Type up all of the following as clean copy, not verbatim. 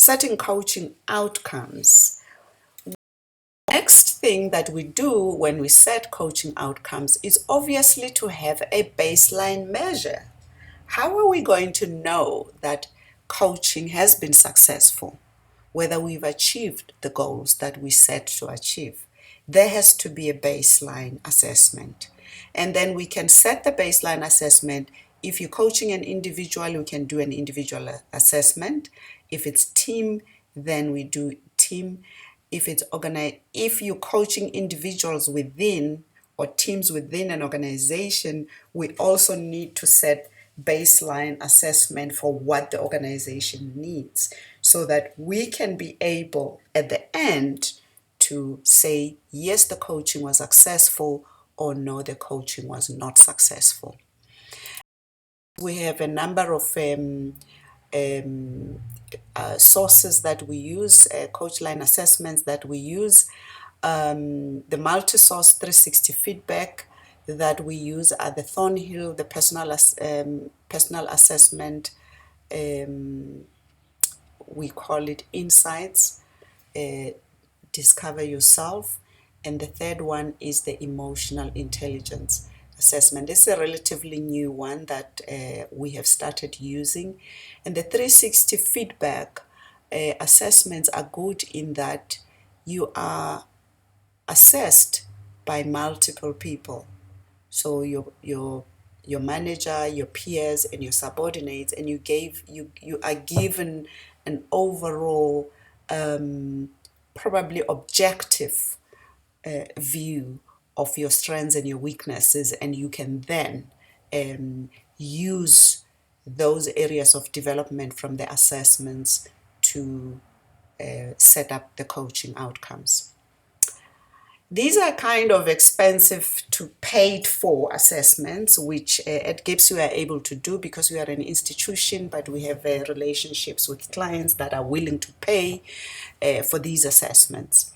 setting coaching outcomes. Next thing that we do when we set coaching outcomes is obviously to have a baseline measure. How are we going to know that coaching has been successful, whether we've achieved the goals that we set to achieve? There has to be a baseline assessment. And then we can set the baseline assessment. If you're coaching an individual, we can do an individual assessment. If it's team, then we do team. If you're coaching individuals within or teams within an organization, we also need to set baseline assessment for what the organization needs so that we can be able at the end to say, yes, the coaching was successful, or no, the coaching was not successful. We have a number of sources that we use, coach line assessments that we use. The multi-source 360 feedback that we use are the Thornhill, the personal assessment, we call it Insights, Discover Yourself, and the third one is the emotional intelligence assessment. This is a relatively new one that we have started using. And the 360 feedback assessments are good in that you are assessed by multiple people. So your manager, your peers, and your subordinates, and you are given an overall probably objective view of your strengths and your weaknesses, and you can then use those areas of development from the assessments to set up the coaching outcomes. These are kind of expensive to paid for assessments, which at GIBS we are able to do because we are an institution, but we have relationships with clients that are willing to pay for these assessments.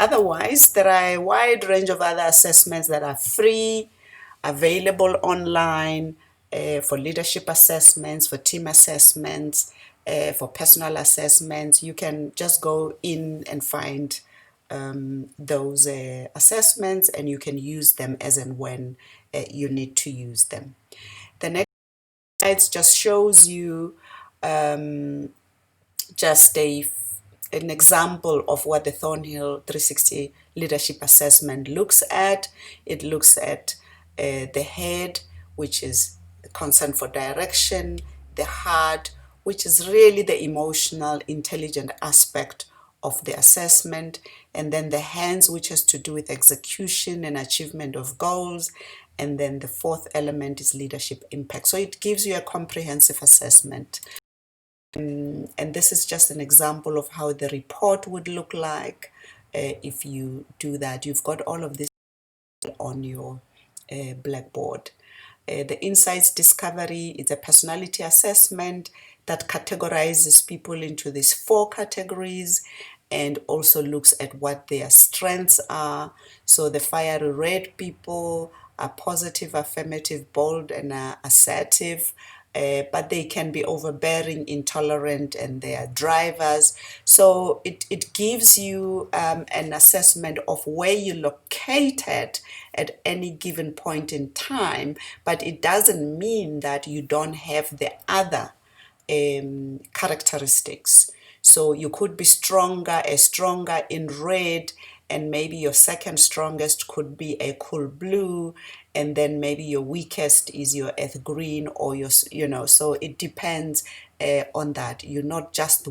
Otherwise, there are a wide range of other assessments that are free, available online, for leadership assessments, for team assessments, for personal assessments. You can just go in and find those assessments, and you can use them as and when you need to use them. The next slide just shows you just an example of what the Thornhill 360 leadership assessment looks at. It looks at the head, which is the concern for direction, the heart, which is really the emotional, intelligent aspect of the assessment, and then the hands, which has to do with execution and achievement of goals, and then the fourth element is leadership impact. So it gives you a comprehensive assessment. And this is just an example of how the report would look like if you do that. You've got all of this on your blackboard. The Insights Discovery is a personality assessment that categorizes people into these 4 categories and also looks at what their strengths are. So the fiery red people are positive, affirmative, bold, and assertive. But they can be overbearing, intolerant, and they are drivers. So it gives you an assessment of where you're located at any given point in time, but it doesn't mean that you don't have the other characteristics. So you could be stronger in red, and maybe your second strongest could be a cool blue, and then maybe your weakest is your earth green, or your, so it depends on that. You're not just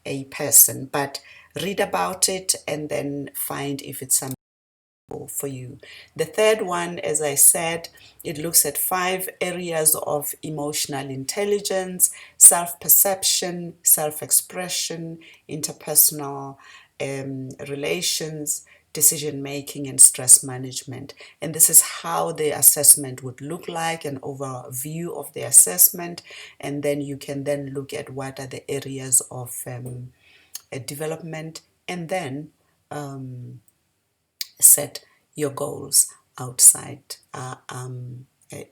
a person, but read about it and then find if it's something for you. The third one, as I said, it looks at 5 areas of emotional intelligence: self-perception, self-expression, interpersonal relations, decision-making, and stress management. And this is how the assessment would look like, an overview of the assessment. And then you can then look at what are the areas of development, and then set your goals outside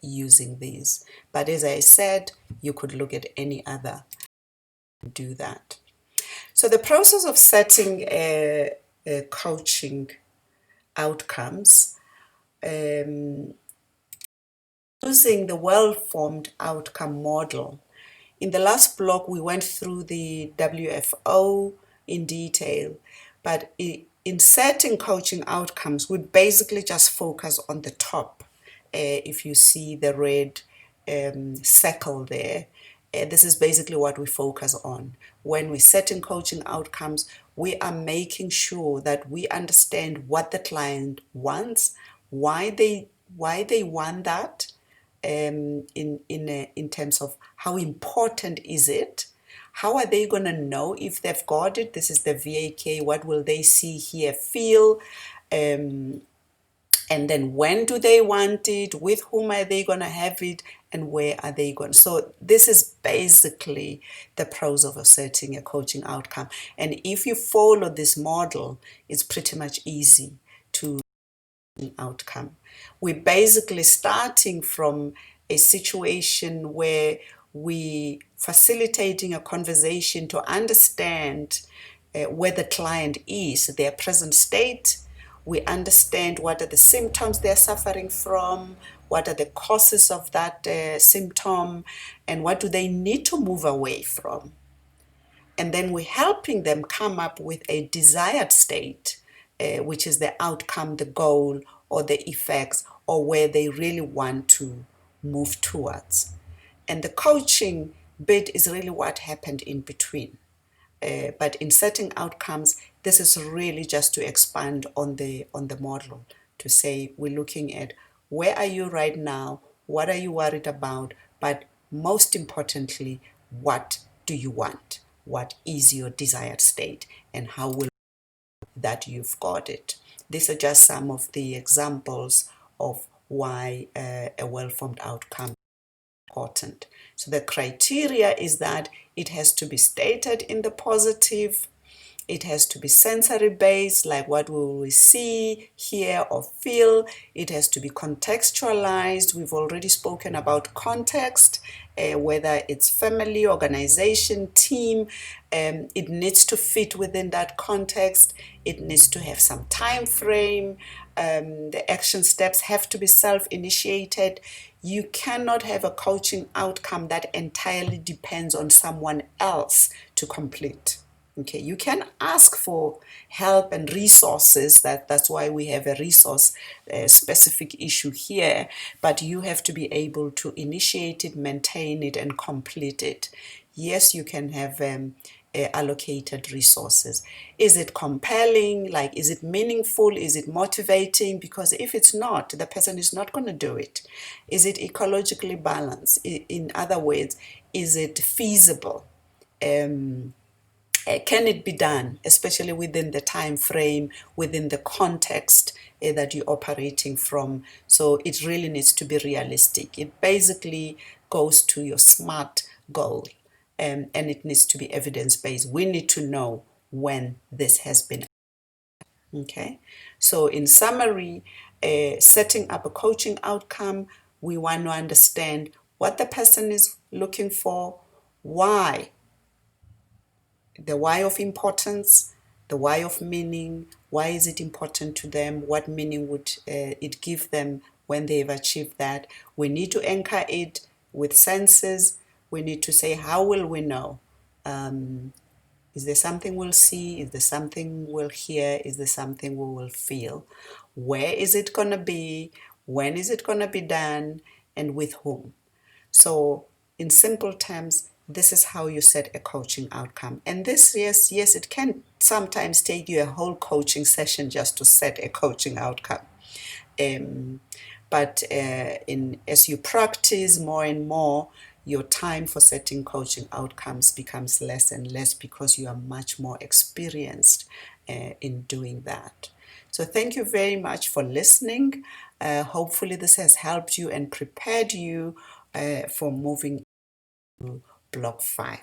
using these. But as I said, you could look at any other do that. So the process of setting coaching outcomes, using the well-formed outcome model. In the last block, we went through the WFO in detail, but in setting coaching outcomes, we basically just focus on the top. If you see the red circle there, this is basically what we focus on. When we're setting coaching outcomes, we are making sure that we understand what the client wants, why they want that, in terms of how important is it, how are they going to know if they've got it. This is the VAK. What will they see, hear, feel? And then when do they want it, with whom are they going to have it, and where are they going? So this is basically the process of setting a coaching outcome. And if you follow this model, it's pretty much easy to outcome. We're basically starting from a situation where we facilitating a conversation to understand where the client is, their present state. We understand what are the symptoms they're suffering from, what are the causes of that symptom, and what do they need to move away from. And then we're helping them come up with a desired state, which is the outcome, the goal, or the effects, or where they really want to move towards. And the coaching bit is really what happened in between. But in setting outcomes, this is really just to expand on the model, to say we're looking at where are you right now, what are you worried about, but most importantly, what do you want? What is your desired state, and how will that you've got it? These are just some of the examples of why a well-formed outcome is important. So the criteria is that it has to be stated in the positive. It has to be sensory based, like what will we see, hear, or feel. It has to be contextualized. We've already spoken about context, whether it's family, organization, team. It needs to fit within that context. It needs to have some time frame. The action steps have to be self-initiated. You cannot have a coaching outcome that entirely depends on someone else to complete. Okay, you can ask for help and resources. That's why we have a resource specific issue here. But you have to be able to initiate it, maintain it, and complete it. Yes, you can have allocated resources. Is it compelling? Like, is it meaningful? Is it motivating? Because if it's not, the person is not going to do it. Is it ecologically balanced? In other words, is it feasible? Can it be done, especially within the time frame, within the context that you're operating from? So it really needs to be realistic. It basically goes to your SMART goal, and it needs to be evidence-based. We need to know when this has been. Okay, so in summary, setting up a coaching outcome, we want to understand what the person is looking for, why, the why of importance, the why of meaning. Why is it important to them? What meaning would it give them when they've achieved that? We need to anchor it with senses. We need to say, how will we know? Is there something we'll see? Is there something we'll hear? Is there something we will feel? Where is it going to be? When is it going to be done? And with whom? So in simple terms, this is how you set a coaching outcome. And this, yes, it can sometimes take you a whole coaching session just to set a coaching outcome. But as you practice more and more, your time for setting coaching outcomes becomes less and less because you are much more experienced in doing that. So thank you very much for listening. Hopefully this has helped you and prepared you for moving to block 5.